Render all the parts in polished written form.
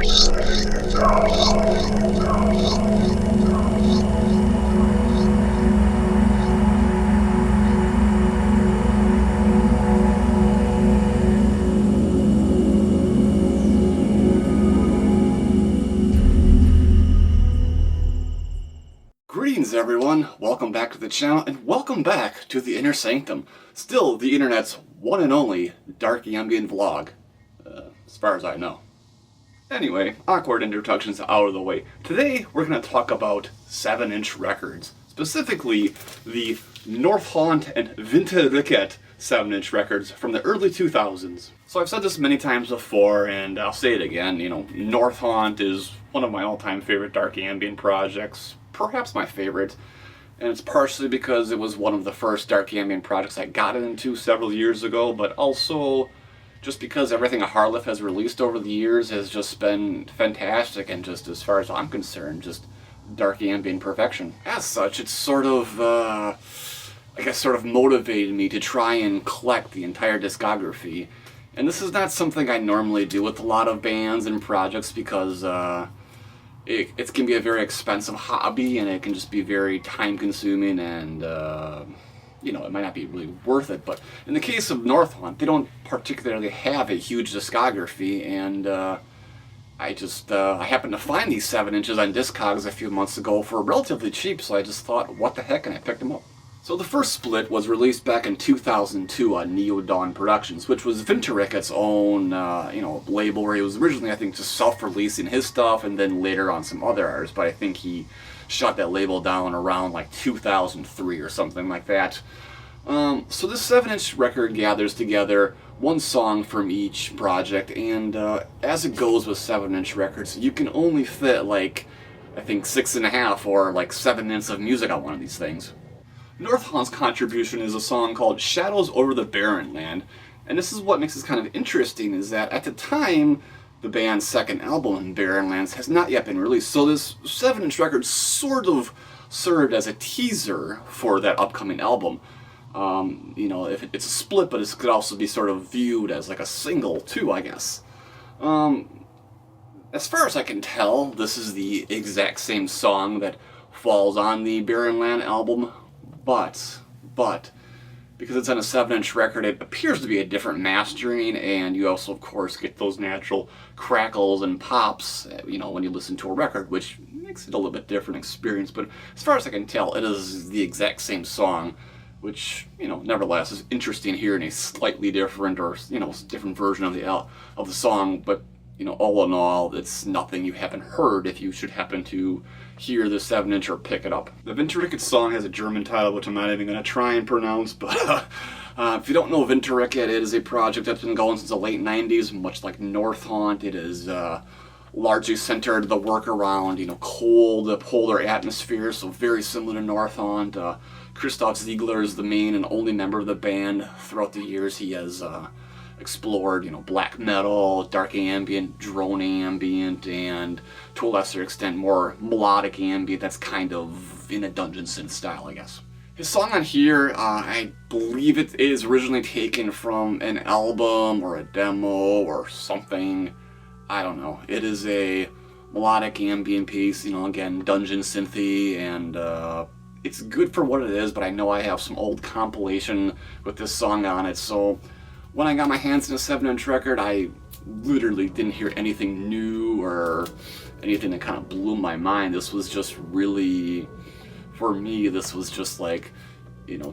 Greetings everyone, welcome back to the channel, and welcome back to the Inner Sanctum, still the internet's one and only dark ambient vlog, as far as I know. Anyway, awkward introductions out of the way. Today we're going to talk about 7-inch records, specifically the Northaunt and Vinterriket 7-inch records from the early 2000s. So I've said this many times before, and I'll say it again, Northaunt is one of my all-time favorite dark ambient projects. Perhaps my favorite, and it's partially because it was one of the first dark ambient projects I got into several years ago, but also just because everything a Harleth has released over the years has just been fantastic, and just as far as I'm concerned, just dark ambient perfection. As such, it's sort of, sort of motivated me to try and collect the entire discography, and this is not something I normally do with a lot of bands and projects because, it can be a very expensive hobby, and it can just be very time-consuming, and, it might not be really worth it. But in the case of Northaunt, they don't particularly have a huge discography, and I happened to find these 7 inches on Discogs a few months ago for relatively cheap, so I just thought, what the heck, and I picked them up. So the first split was released back in 2002 on Neo Dawn Productions, which was Vinterriket's own, label, where he was originally, I think, just self-releasing his stuff, and then later on some other artists, but I think he shut that label down around, like, 2003 or something like that. So this 7-inch record gathers together one song from each project, and as it goes with 7-inch records, you can only fit, like, I think 6.5 or, like, 7 minutes of music on one of these things. Northaunt's contribution is a song called Shadows Over the Barren Land, and this is what makes this kind of interesting, is that at the time, the band's second album, Barren Lands, has not yet been released, so this 7-inch record sort of served as a teaser for that upcoming album. If it's a split, but it could also be sort of viewed as like a single too, I guess. As far as I can tell, this is the exact same song that falls on the Barren Land album, but, because it's on a 7-inch record, it appears to be a different mastering, and you also, of course, get those natural crackles and pops, when you listen to a record, which makes it a little bit different experience, but as far as I can tell, it is the exact same song, which, nevertheless is interesting hearing a slightly different, or, different version of the song, but, all in all, it's nothing you haven't heard if you should happen to hear the 7-inch or pick it up. The Vinterriket song has a German title, which I'm not even going to try and pronounce, but if you don't know Vinterriket, it is a project that's been going since the late 90s, much like Northaunt. It is largely centered the work around, cold, polar atmosphere, so very similar to Northaunt. Christoph Ziegler is the main and only member of the band. Throughout the years, he has explored, black metal, dark ambient, drone ambient, and to a lesser extent more melodic ambient that's kind of in a dungeon synth style, I guess. His song on here, I believe it is originally taken from an album or a demo or something. I don't know. It is a melodic ambient piece, again, dungeon synthy, and it's good for what it is, but I know I have some old compilation with this song on it, so when I got my hands on a 7-inch record, I literally didn't hear anything new or anything that kind of blew my mind. This was just really, for me, this was just like,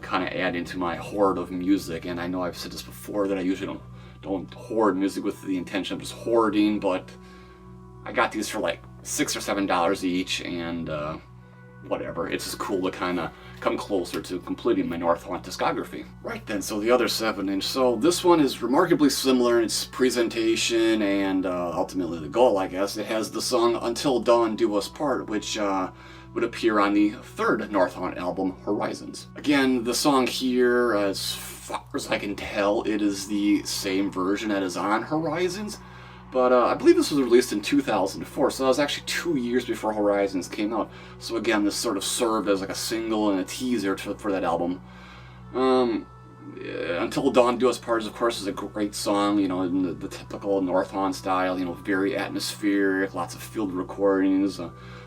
kind of adding to my hoard of music. And I know I've said this before, that I usually don't hoard music with the intention of just hoarding, but I got these for like $6 or $7 each, and whatever. It's just cool to kind of come closer to completing my Northaunt discography. Right then, so the other 7-inch. So this one is remarkably similar in its presentation and ultimately the goal, I guess. It has the song Until Dawn Do Us Part, which would appear on the third Northaunt album, Horizons. Again, the song here, as far as I can tell, it is the same version that is on Horizons. But I believe this was released in 2004, so that was actually 2 years before Horizons came out. So again, this sort of served as like a single and a teaser for that album. Until Dawn Do Us Part, of course, is a great song, you know, in the typical Northaunt style, you know, very atmospheric, lots of field recordings,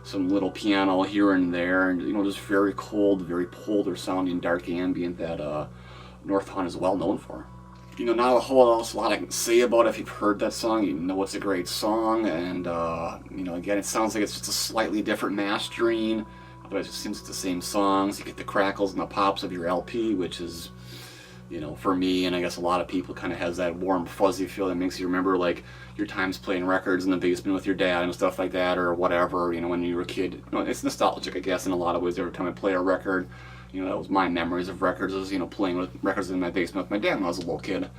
some little piano here and there, and, you know, just very cold, very polar sounding, dark ambient that Northaunt is well known for. You know, not a whole lot I can say about it. If you've heard that song, you know it's a great song, and, you know, again, it sounds like it's just a slightly different mastering, but it just seems it's the same songs. You get the crackles and the pops of your LP, which is, you know, for me, and I guess a lot of people, kind of has that warm, fuzzy feel that makes you remember, like, your times playing records in the basement with your dad and stuff like that, or whatever, you know, when you were a kid. You know, it's nostalgic, I guess, in a lot of ways. Every time I play a record, you know, that was my memories of records, is, you know, playing with records in my basement with my dad when I was a little kid.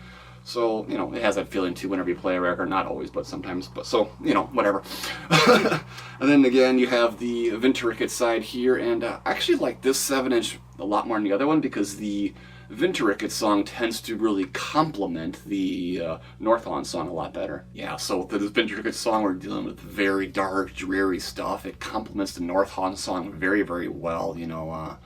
So, you know, it has that feeling, too, whenever you play a record. Not always, but sometimes. But so, you know, whatever. And then, again, you have the Vinterriket side here, and I actually like this 7-inch a lot more than the other one, because the Vinterriket song tends to really complement the Northaunt song a lot better. Yeah, so the Vinterriket song, we're dealing with very dark, dreary stuff. It complements the Northaunt song very, very well. You know,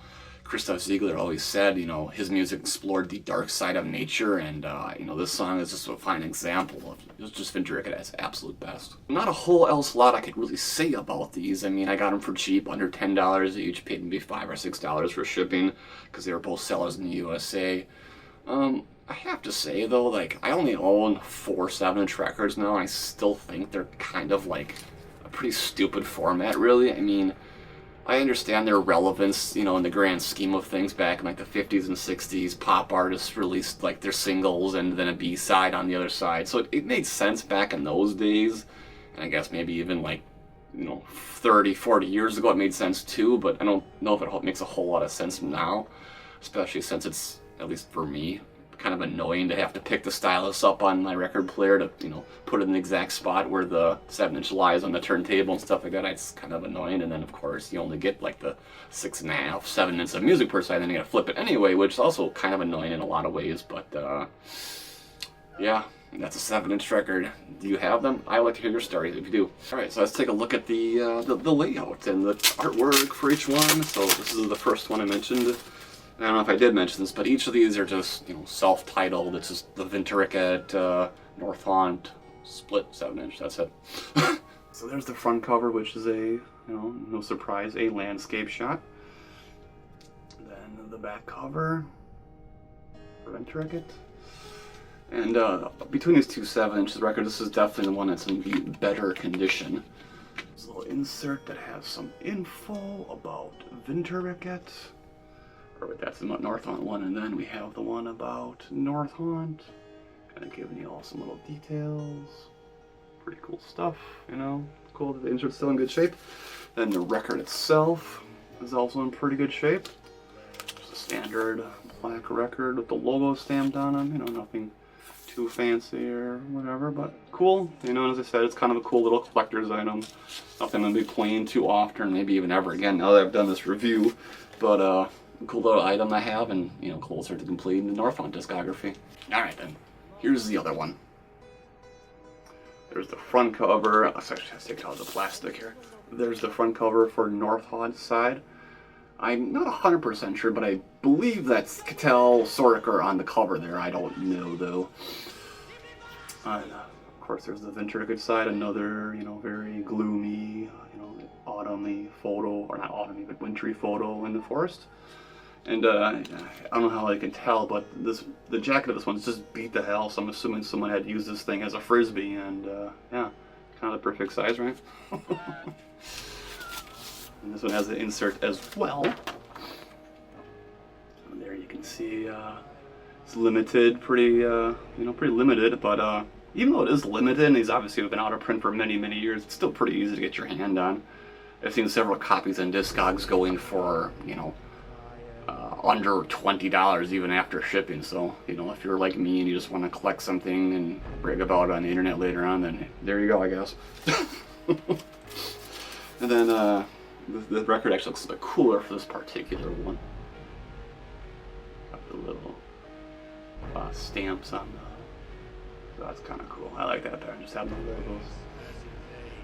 Christoph Ziegler always said, you know, his music explored the dark side of nature, and, you know, this song is just a fine example of just Vinterriket at its absolute best. Not a whole else lot I could really say about these. I mean, I got them for cheap, under $10 each, paid maybe $5 or $6 for shipping, because they were both sellers in the USA. I have to say, though, like, I only own 4 7-inch records now, and I still think they're kind of, like, a pretty stupid format, really. I mean, I understand their relevance, you know, in the grand scheme of things. Back in, like, the 50s and 60s, pop artists released, like, their singles and then a B-side on the other side. So it made sense back in those days. And I guess maybe even, like, you know, 30, 40 years ago it made sense too, but I don't know if it makes a whole lot of sense now. Especially since it's, at least for me, kind of annoying to have to pick the stylus up on my record player to, you know, put it in the exact spot where the 7-inch lies on the turntable and stuff like that. It's kind of annoying, and then of course you only get like the 6.5, 7 minutes of music per side, and then you gotta flip it anyway, which is also kind of annoying in a lot of ways, but yeah, that's a 7-inch record. Do you have them? I like to hear your stories if you do. Alright, so let's take a look at the layout and the artwork for each one. So this is the first one I mentioned. I don't know if I did mention this, but each of these are just, you know, self-titled. It's just the Vinterriket, Northaunt, split 7-inch, that's it. So there's the front cover, which is a, you know, no surprise, a landscape shot. Then the back cover for Vinterriket. And between these two 7-inch records, this is definitely the one that's in the better condition. There's a little insert that has some info about Vinterriket. Or that's the Northaunt one, and then we have the one about Northaunt. Kind of giving you all some little details. Pretty cool stuff, you know. Cool that the insert's still in good shape. Then the record itself is also in pretty good shape. Just a standard black record with the logo stamped on them. You know, nothing too fancy or whatever, but cool. You know, as I said, it's kind of a cool little collector's item. Nothing I'm going to be playing too often, maybe even ever again now that I've done this review. But, cool little item I have, and, you know, closer to completing the Northaunt discography. Alright then, here's the other one. There's the front cover. Actually, I have to take out the plastic here. There's the front cover for Northaunt's side. I'm not 100% sure, but I believe that's Cattell Soriker on the cover there. I don't know, though. And, of course, there's the Vinterriket side, another, you know, very gloomy, you know, autumny photo, or not autumny, but wintry photo in the forest. And I don't know how I can tell, but the jacket of this one's just beat to hell, so I'm assuming someone had used this thing as a frisbee, and yeah, kind of the perfect size, right? And this one has an insert as well. And there you can see it's limited, pretty, you know, pretty limited, but even though it is limited, and these obviously have been out of print for many, many years, it's still pretty easy to get your hand on. I've seen several copies on Discogs going for, you know, under $20 even after shipping. So, you know, if you're like me and you just want to collect something and brag about it on the internet later on, then there you go, I guess. And then the record actually looks a bit cooler for this particular one. Got the little stamps on the, so that's kind of cool. I like that pattern, just having the logos.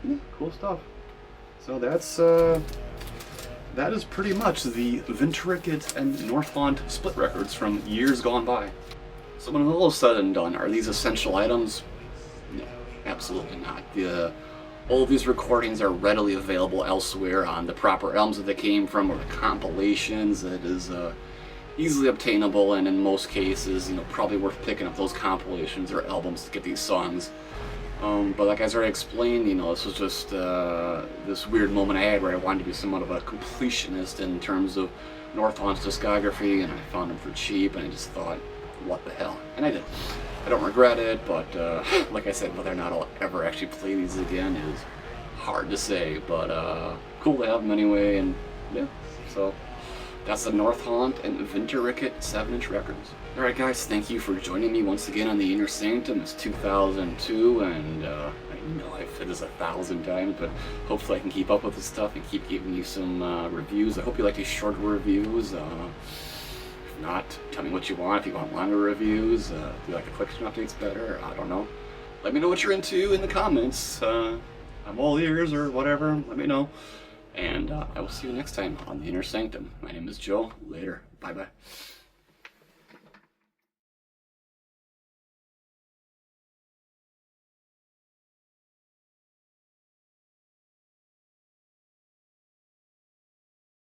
Yeah, cool stuff. So that's that is pretty much the Vinterriket and Northaunt split records from years gone by. So when all is said and done, are these essential items? No, absolutely not. All of these recordings are readily available elsewhere on the proper albums that they came from, or the compilations. It is easily obtainable, and in most cases, probably worth picking up those compilations or albums to get these songs. But like I already explained, this was just this weird moment I had where I wanted to be somewhat of a completionist in terms of Northaunt's discography, and I found them for cheap, and I just thought, what the hell? And I did. I don't regret it, but like I said, whether or not I'll ever actually play these again is hard to say, but cool to have them anyway, and yeah, so that's the Northaunt and Vinterriket 7-inch records. Alright guys, thank you for joining me once again on the Inner Sanctum. It's 2002, and I know I've said this 1,000 times, but hopefully I can keep up with this stuff and keep giving you some reviews. I hope you like these shorter reviews. If not, tell me what you want. If you want longer reviews, do you like the collection updates better? I don't know. Let me know what you're into in the comments. I'm all ears or whatever. Let me know. And I will see you next time on the Inner Sanctum. My name is Joe. Later. Bye-bye.